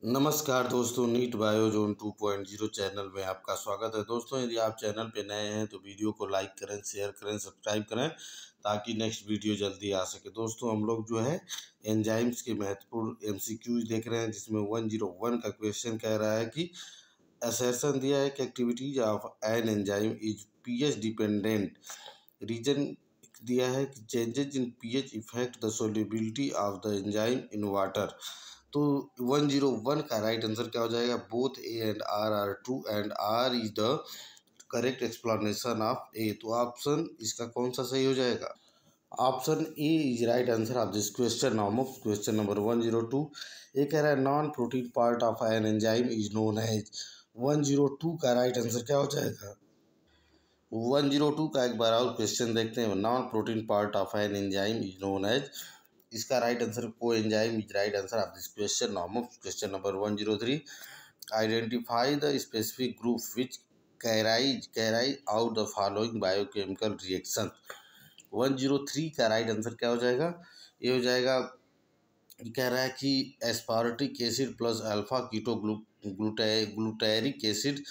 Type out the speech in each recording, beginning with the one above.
नमस्कार दोस्तों, NEET bio zone 2.0 channel में आपका स्वागत है। दोस्तों, यदि आप चैनल पे नए हैं तो वीडियो को लाइक करें, शेयर करें, सब्सक्राइब करें ताकि नेक्स्ट वीडियो जल्दी आ सके। दोस्तों, हम लोग जो है एंजाइम्स के महत्वपूर्ण एमसीक्यूज देख रहे हैं, जिसमें 101 का क्वेश्चन कह रहा है कि असर्शन दिया है कि activities of an enzyme is pH dependent. Reason दिया है कि changes in pH effect the solubility of the enzyme in water. तो 101 का राइट आंसर क्या हो जाएगा? Both A and R are true and R is the correct explanation of A. तो option इसका कौन सा सही हो जाएगा? Option A is right answer of this question. Now move question number 102। ये कह रहा है non protein part of an enzyme is known as. 102 का राइट आंसर क्या हो जाएगा? 102 का एक बार और क्वेश्चन देखते हैं। Non protein part of an enzyme is known as. इसका right answer coenzyme is right answer of this question. Now move question number 103। Identify the specific group which carries out the following biochemical reaction. 103 का right answer क्या हो जाएगा? ये हो जाएगा, कह रहा है कि aspartic acid plus alpha keto glutaric acid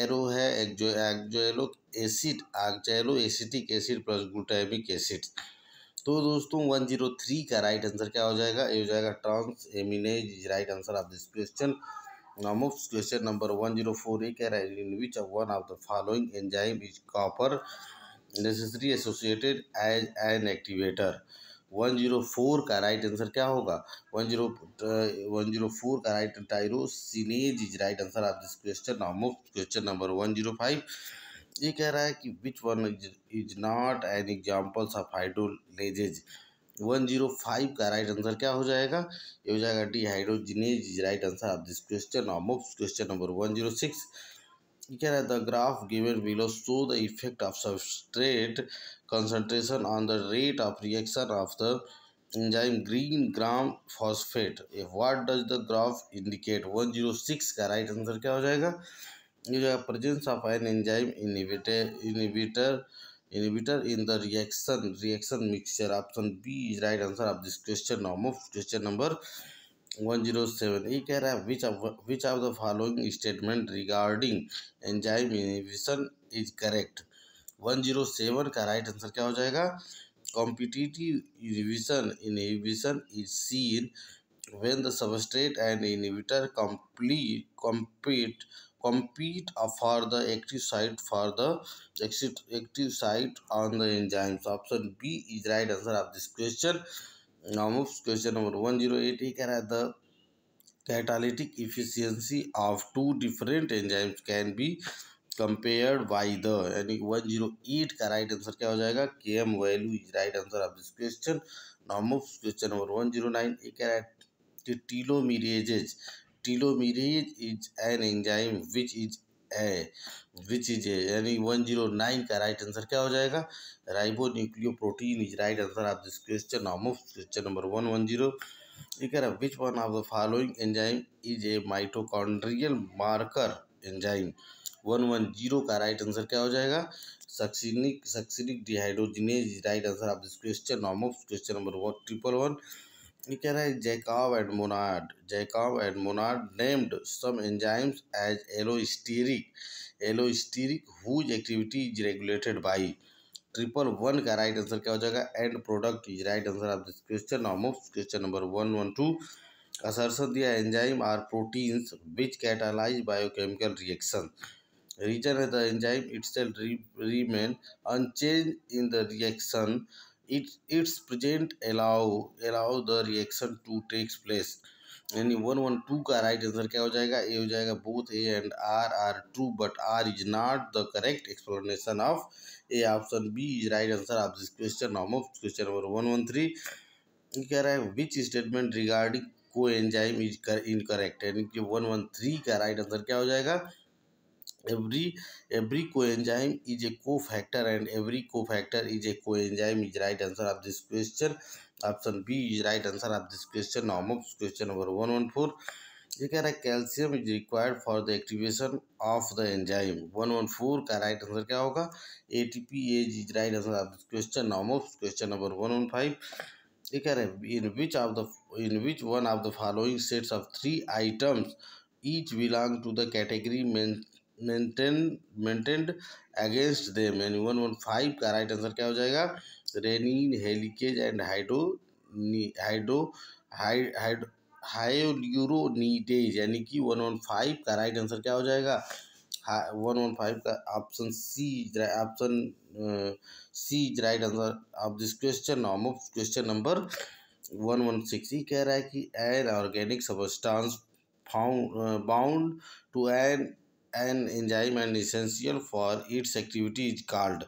arrow है oxalo acid oxalo acetic acid plus glutamic acid. तो दोस्तों 103 का राइट आंसर क्या हो जाएगा? ये हो जाएगा transaminase is right answer of this question. Now move question number 104। ये कह रहा है in which one of the following enzyme is copper necessary associated as an activator. 104 का राइट आंसर क्या होगा? 104 का right tyrosinase is right answer of this question. Now move question number 105। ये कह रहा है कि which one is not an examples of hydrolases. 105 का राइट आंसर क्या हो जाएगा? ये हो जाएगा dehydrogenase is right answer of this question. Now move question number 106। ये कह रहा है the graph given below show the effect of substrate concentration on the rate of reaction of the enzyme green gram phosphate. What does the graph indicate? 106 का right answer क्या हो जाएगा? ये जो presence of an enzyme inhibitor in the reaction mixture. Option B is right answer of this question. Now move question number 107। ये कह रहा है which of the following statement regarding enzyme inhibition is correct. 107 का right answer क्या हो जाएगा? Competitive inhibition is seen when the substrate and inhibitor compete for the active site on the enzymes. Option B is right answer of this question. Now moves question number 108. कह रहा है the catalytic efficiency of two different enzymes can be compared by the, यानी 108 का right answer क्या हो जाएगा? Km value is right answer of this question. Now move question number 109। ये कह रहा है telomerase is an enzyme which is a, यानी 109 का राइट आंसर क्या हो जाएगा? Ribonucleoprotein is right answer of this question. Now move question number 110। ये कह रहा है which one of the following enzyme is a mitochondrial marker enzyme. 110 का राइट आंसर क्या हो जाएगा? Succinic dehydrogenase is right answer of this question. Now move question number 111। ये कह रहा है Jacob and Monod named some enzymes as allosteric whose activity is regulated by. 111 का right answer क्या हो जाएगा? End product is right answer of this question. Now move question number 112। Assertion दिया enzyme are proteins which catalyse biochemical reaction. Reason है the enzyme itself remain unchanged in the reaction. Its present allow the reaction to takes place. यानी 112 का right answer क्या हो जाएगा? ये हो जाएगा both A and R are true but R is not the correct explanation of A. Option B is right answer of this question. Now move question number 113। ये कह रहा है which statement regarding coenzyme is incorrect, यानी कि 113 का right answer क्या हो जाएगा? Every coenzyme is a cofactor and every cofactor is a coenzyme is right answer of this question. Option B is right answer of this question. Now move question number 114. ये कह रहा है calcium is required for the activation of the enzyme. 114 का right answer क्या होगा? ATP is right answer of this question. Now move question number 115। ये कह रहे हैं in which one of the following sets of three items each belong to the category maintained against them, यानी 115 का right answer क्या हो जाएगा? Rennin, helicase and hydro hyaluronidase, यानी कि 115 का राइट आंसर क्या हो जाएगा? 115 का option C, option C is right answer of this question. Of question number 116 ही कह रहा है कि an organic substance bound to an enzyme and essential for its activity is called.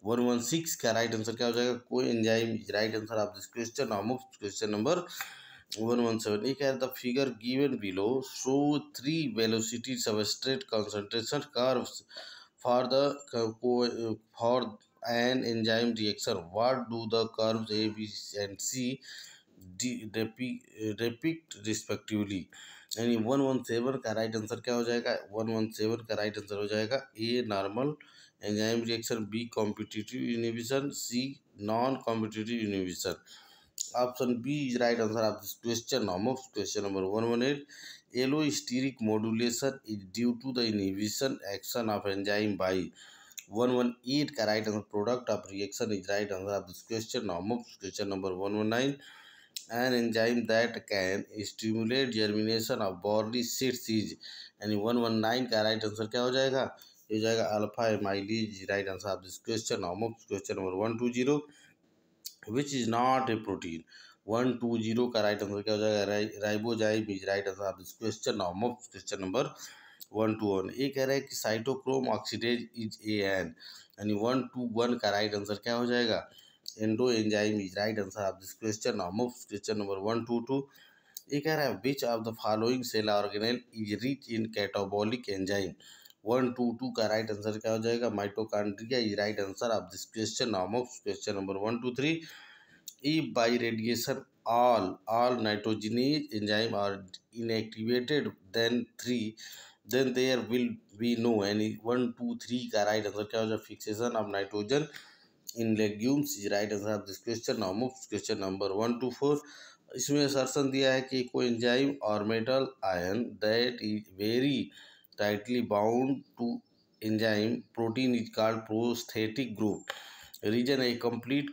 116 का राइट आंसर क्या हो जाएगा? Coenzyme is right answer of this question. Of question number 117 एक है, the figure given below show three velocity substrate concentration curves for an enzyme reaction. What do the curves A, B and C depict respectively? यानी 117 का right answer क्या हो जाएगा? 117 का right answer हो जाएगा A normal enzyme reaction, B competitive inhibition, C non competitive inhibition. Option B is right answer of this question. Of question number 118 allosteric modulation is due to the inhibition action of enzyme by. 118 का right answer product of reaction is right answer of this question. Of question number 119 an enzyme that can stimulate germination of barley seeds is, यानी 119 का right answer क्या हो जाएगा? ये हो जाएगा alpha amylase, right answer of this question. Of question number 120 which is not a protein. 120 का right answer क्या हो जाएगा? Ribozyme is right answer of this question. Of question number 121 ये कह रहा है कि cytochrome oxidase is a an, यानी 121 का राइट आंसर क्या हो जाएगा? Endoenzyme is right answer of this question. Of question number 122 ये कह रहा है which of the following cell organelle is rich in catabolic enzyme. 122 का राइट आंसर क्या हो जाएगा? Mitochondria is right answer of this question. Of question number 123 if by radiation all nitrogenase enzyme are inactivated then there will be no any 123 का right answer क्या हो जाए? Fixation of nitrogen in legumes is right answer of this question. Of question number 124 इसमें assertion दिया है कि coenzyme or metal ion that is very tightly bound to enzyme protein is called prosthetic group. Reason A complete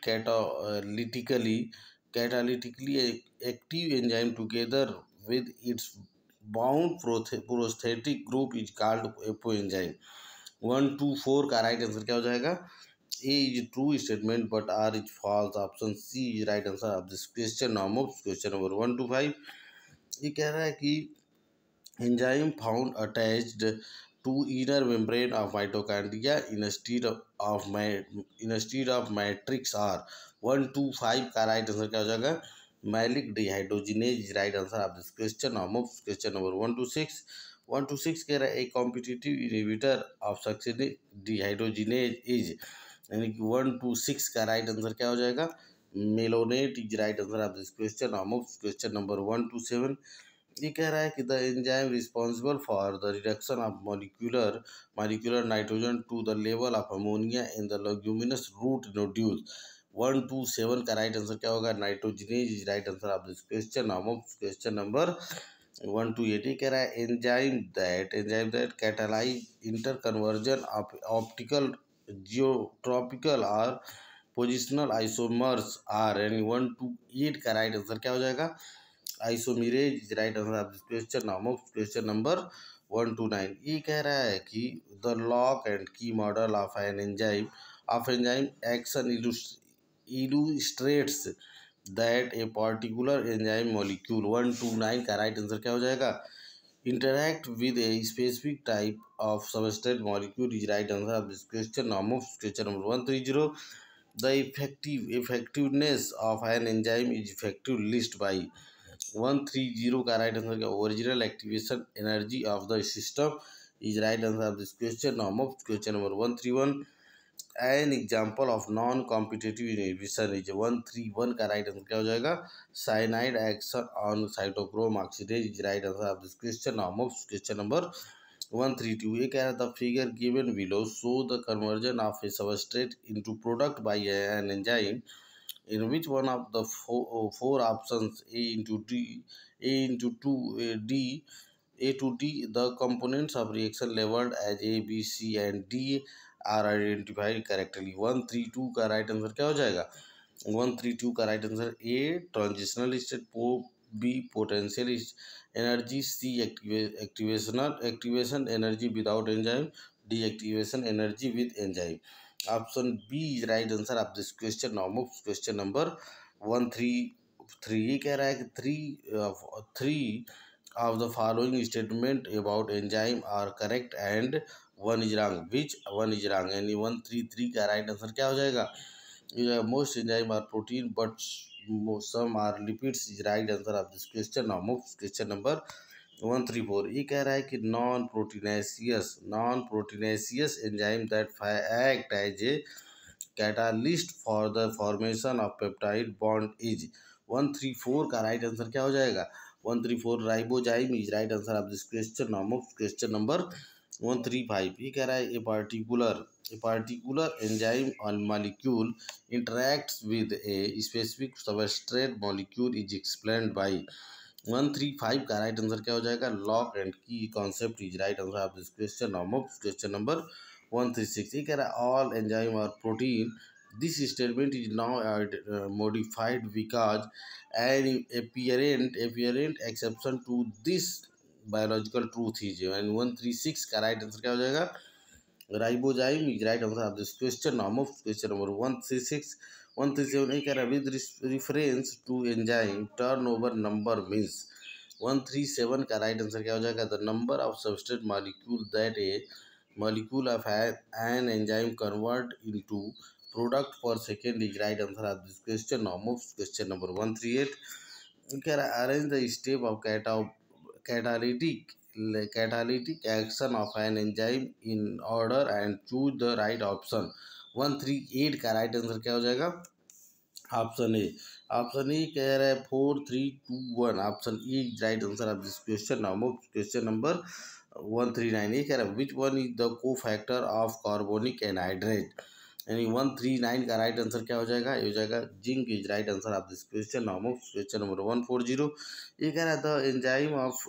catalytically active enzyme together with its bound prosthetic group is called apoenzyme। 124 का right answer क्या हो जाएगा? A is true statement but R is false. Option C is right answer of this question. Of question number 125 ये कह रहा है कि enzyme found attached to inner membrane of mitochondria instead of matrix are। 125 का right answer क्या हो जाएगा? Malic dehydrogenase right answer of this question. Of question number 126 कह रहा है a competitive inhibitor of successive dehydrogenase is, यानी कि 126 का राइट आंसर क्या हो जाएगा? Malonate is right answer of this question. Of question number 127 ये कह रहा है कि the enzyme responsible for the reduction of molecular nitrogen to the level of ammonia in the leguminous root nodule. 127 का right answer क्या होगा? Nitrogenase is right answer of this question. Of question number 128 ये कह रहा है enzyme that catalyse interconversion of optical geotropical और positional isomers are, यानी 128 का राइट आंसर क्या हो जाएगा? Isomerase is right answer of this question. Of question number 129 ये कह रहा है कि the lock and key model of enzyme action illustrates that a particular enzyme molecule. 129 का राइट आंसर क्या हो जाएगा? interact with a specific type of substrate molecule is right answer of this question। Of question number 130 the effectiveness of an enzyme is effective list by। 130 का right answer क्या? Original activation energy of the system is right answer of this question. Of question number 131 an example of non competitive inhibition is. 131 का right answer क्या हो जाएगा? Cyanide action on cytochrome oxidase is right answer of this question. Of question number 132 ये कह रहा था figure given below show the conversion of a substrate into product by an enzyme In which one of the four options A into 2, A to D, the components of reaction labeled as A, B, C and D are identified correctly. 132 का right answer क्या हो जाएगा? 132 का right answer A transitional state, B potential energy, C activation energy without enzyme, D activation energy with enzyme. Option B is right answer of this question. Now move question number 133. ये कह रहा है कि three of the following statement about enzyme are correct and one is wrong. Which one is wrong? यानी 133 का right answer क्या हो जाएगा? Most enzyme are protein but some are lipids is right answer of this question. Now move question number 134. ये कह रहा है कि non proteinaceous enzyme that act as a catalyst for the formation of peptide bond is. 134 का right answer क्या हो जाएगा? 134 ribozyme is right answer of this question. Now question number 135. ये कह रहा है a particular enzyme on molecule interacts with a specific substrate molecule is explained bye. 135 का right answer क्या हो जाएगा? लॉक एंड की concept is right answer of this question. Now question number 136. ये कह रहा है ऑल एंजाइम और protein. This statement is now modified because an apparent exception to this biological truth is. And 136 का राइट आंसर क्या हो जाएगा? Ribozyme is right answer of this question. Now move question number 136. 137 ये कह रहा है with reference to enzyme turnover number means. 137 का right answer क्या हो जाएगा? The number of substrate molecule that a molecule of an enzyme convert into product per second is right answer of this question. Now move question number 138. You can arrange the step of catalytic action of an enzyme in order and choose the right option. 138 का right answer क्या हो जाएगा? Option ए कह रहा है 4 3 2 1. Option A right answer of this question. Now move question number 139. ये कह रहा है विच वन इज द को फैक्टर ऑफ कार्बोनिक एनहाइड्रेट. यानी 139 का राइट आंसर क्या हो जाएगा? ये हो जाएगा zinc is right answer of this question. Now move question number 140. ये कह रहा है the enzyme of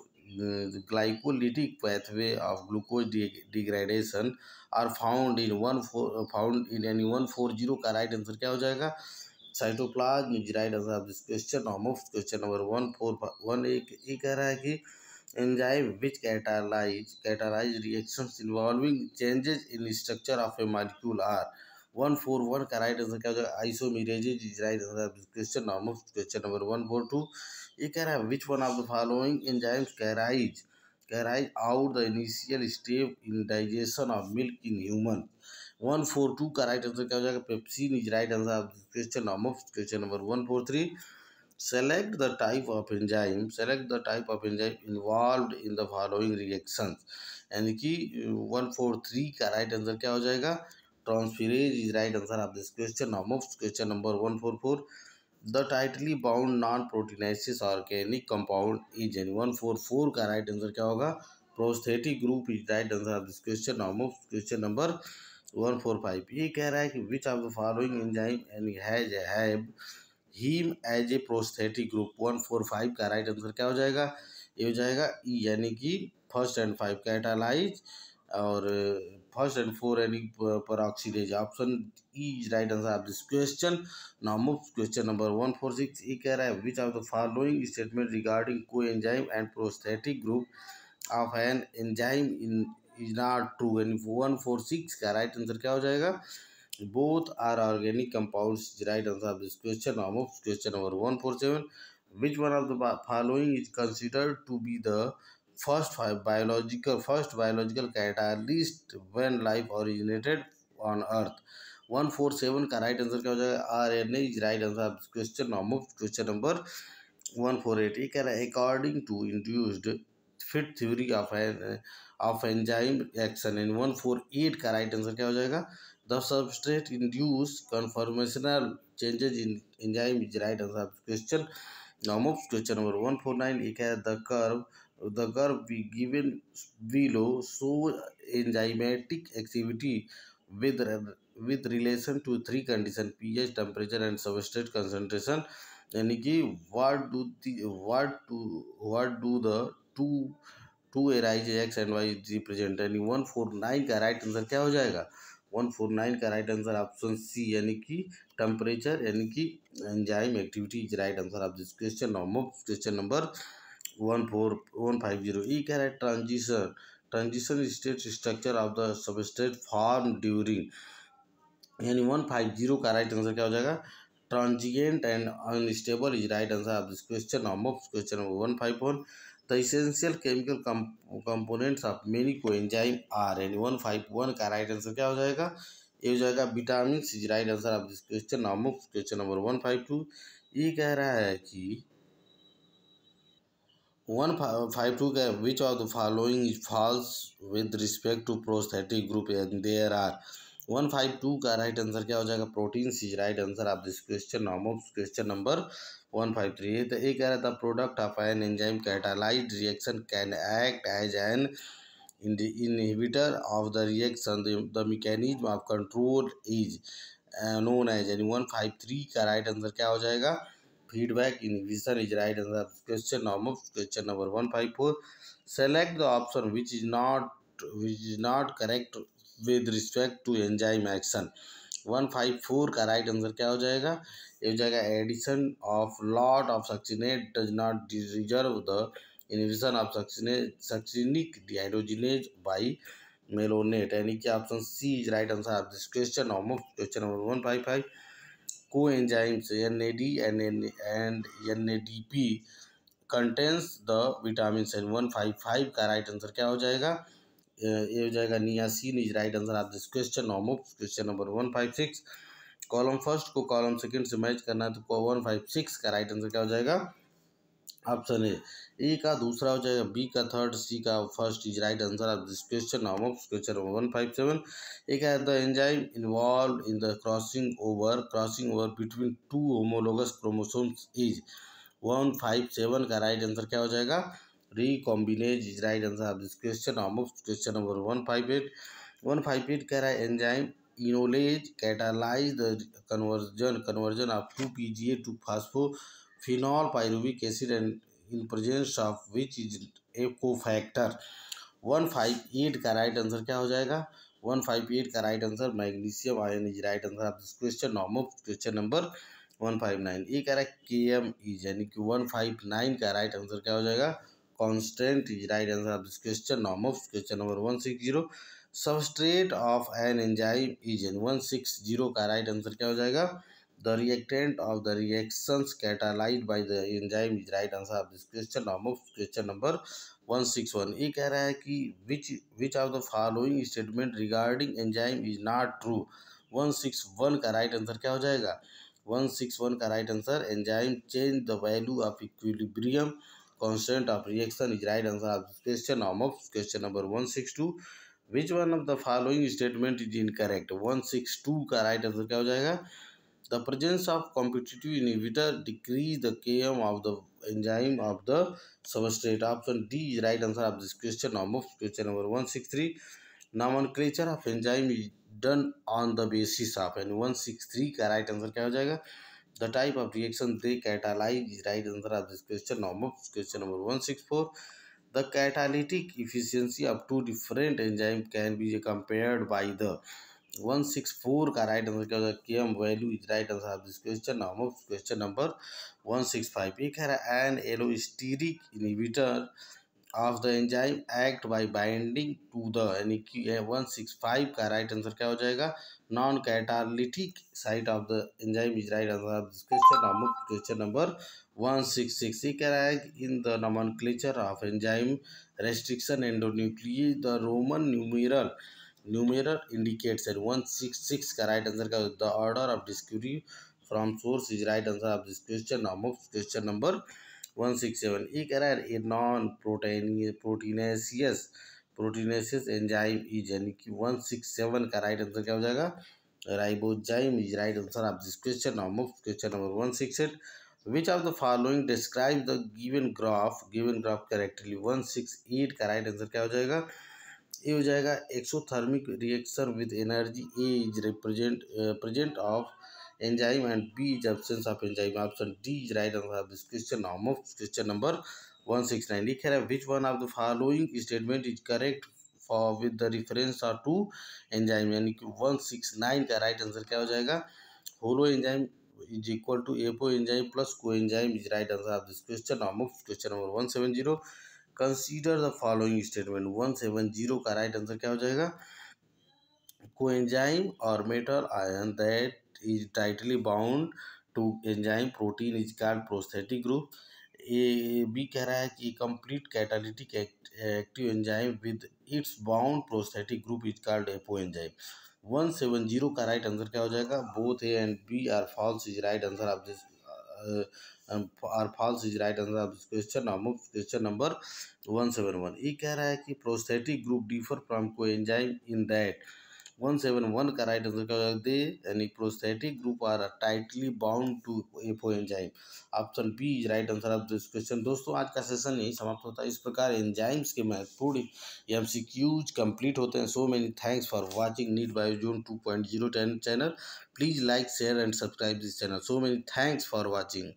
glycolytic pathway of glucose degradation are found in 140 का राइट आंसर क्या हो जाएगा? Cytoplasm is right answer of this question. Now move question number 141. ये कह रहा है कि enzyme which catalyze reactions involving changes in structure of a molecule are. 141 का राइट आंसर क्या हो जाएगा? Isomerases is right answer of this question. Now question number 142. ये कह रहा है which one of the following enzymes carries out the initial step in digestion of milk in human. 142 का right answer क्या हो जाएगा? Pepsin is right answer of this question. Now question number 143. Select the type of enzyme involved in the following reactions. यानी कि 143 का right answer क्या हो जाएगा? Transferase is right answer of this question. Now move question number 144. The tightly bound non proteinaceous organic compound is. यानी 144 का right answer क्या होगा? Prosthetic group is right answer of this question. Now move question number 145. ये कह रहा है कि which of the following enzyme and have heme as a prosthetic group. 145 का राइट आंसर क्या हो जाएगा? ये हो जाएगा ई. यानी कि फर्स्ट एंड 5 कैटालाइज और फर्स्ट एंड 4 यानी peroxidase. Option E is right answer of this question. Now move question number 146. ये कह रहा है which of the following statement regarding coenzyme and prosthetic group of an enzyme is not true. यानी 146 का right answer क्या हो जाएगा? Both are organic compounds. Right answer of this question. Now move question number 147. Which one of the following is considered to be the first biological catalyst when life originated on Earth? 147 का right answer क्या हो जाएगा? RNA is right answer of this question. Now move question number 148. ये कह रहा है according to induced fit theory of enzyme action. in 148 का right answer क्या हो जाएगा? The substrate induce conformational changes in enzyme is right answer of the question. Now move question number 149. एक है the curve we given below show enzymatic activity with with relation to 3 condition pH, temperature and substrate concentration, यानी कि what do the two two arise X and Y represent, यानी 149 का right answer क्या हो जाएगा? 149 का राइट आंसर ऑप्शन सी, यानी कि टेम्परेचर, यानी कि enzyme activity is right answer of this question. Question number 14150। ई कह रहा है transition state structure of the substrate form during, यानी 150 का राइट आंसर क्या हो जाएगा? Transient and unstable is right answer of this question. Question number 151। The essential chemical components of many coenzyme are, यानी 151 का राइट आंसर क्या हो जाएगा? ये हो जाएगा vitamin is right answer of this question. Question number 152। ये कह रहा है कि 152 का which of the following is false with respect to prosthetic group, and there are. 152 का राइट आंसर क्या हो जाएगा? Protein is right answer of this question. Question number 153। तो एक कह रहा था product of an enzyme catalysed reaction can act as an inhibitor of the reaction, the mechanism of control is known as, यानी 153 का राइट आंसर क्या हो जाएगा? Feedback inhibition is right answer question. Question number 154। Select the option which is not correct with respect to enzyme action. 154 का right answer क्या हो जाएगा? ये हो जाएगा addition of lot of succinate does not reserve the inhibition of succinic dehydrogenase by malonate, यानी कि option C is right answer of this question. Question number 155। Coenzymes NAD and NADP contains the vitamin, 155 का right answer क्या हो जाएगा? ये हो जाएगा niacin is right answer of this question. Question number 156। Column first को कॉलम सेकंड से match करना है, तो 156 का राइट आंसर क्या हो जाएगा? ऑप्शन ए का दूसरा हो जाएगा, बी का थर्ड, सी का first is right answer of this question. Question number 157। एक है the enzyme involve in the crossing over between two homologous chromosomes is. 157 का राइट आंसर क्या हो जाएगा? Recombinase is right answer of this question. Question number 158। 158 कह रहा है enzyme enolase catalyse the conversion of 2PGA to phenol pyruvic acid and in presence of which is a cofactor। 158 का right answer क्या हो जाएगा? 158 का right answer magnesium ion is right answer of this question. Question number 159। ये कह रहा है KM is, यानी कि 159 का राइट आंसर क्या हो जाएगा? Constant is right answer of this question. Question number 160। Substrate of an enzyme is, 160 का राइट आंसर क्या हो जाएगा? The reactant of the reactions catalyzed by the enzyme is right answer of this question। Question number 161। ये कह रहा है कि which of the following statement regarding enzyme is not true। 161 का राइट आंसर क्या हो जाएगा? 161 का right answer enzyme change the value of equilibrium constant of reaction is right answer of this question. Question number 162। Which one of the following statement is incorrect. 162 का right answer क्या हो जाएगा? The presence of competitive inhibitor decrease the Km of the enzyme of the substrate। Option D is right answer of this question। Question number 163। Nomenclature of enzyme is done on the basis of, and 163 का right answer क्या हो जाएगा? The type of reaction they catalyze is right answer of this question। Question number 164। The catalytic efficiency of two different enzymes can be compared by the। 164 का right answer क्या होगा? Km value is right answer of this question. Question number 165। ये कह रहा है an allosteric inhibitor of the enzyme act by binding to the, यानी कि 165 का राइट आंसर क्या हो जाएगा? Non catalytic site of the enzyme is right answer of this question. Question number 166। ये कह रहा है in the nomenclature of enzyme restriction endonuclease the Roman numeral indicates, and 166 का राइट आंसर का the order of discovery from source is right answer of this question. Question number 167। ये कह रहा है a non proteinaceous enzyme is, यानी कि 167 का right answer क्या हो जाएगा? Ribozyme is right answer of this question. Question number 168। Which of the following describe the given graph correctly. 168 का राइट आंसर क्या हो जाएगा? ये हो जाएगा exothermic reaction with energy. A is present of enzyme and B is absence of enzyme. Option D is right answer of this question. Question number 169 लिख रहा है which one of the following statement is correct for with the reference or to enzyme, यानी कि 169 का right answer क्या हो जाएगा, holoenzyme is equal to apoenzyme plus coenzyme is right answer of this question. Question number 170 consider the following statement. 170 का right answer क्या हो जाएगा, coenzyme or metal ion that is tightly bound to enzyme protein is called prosthetic group. A B कह रहा है कि complete catalytic active enzyme with its bound prosthetic group is called apoenzyme. 170 का right answer क्या हो जाएगा, both A and B are false is right answer of this are false is right answer of this question. Question number 171 ये कह रहा है कि prosthetic group differ from coenzyme in that. 171 का राइट आंसर क्या होगा, दे यानी prosthetic group are tightly bound to apoenzyme. Option B is right answer of this question. दोस्तों आज का सेशन यही समाप्त होता है। इस प्रकार एंजाइम्स के महत्वपूर्ण एमसीक्यूज कंप्लीट होते हैं। So many thanks for watching NEET Biozone 2.0 channel. Please like share and subscribe this channel. So many thanks for watching.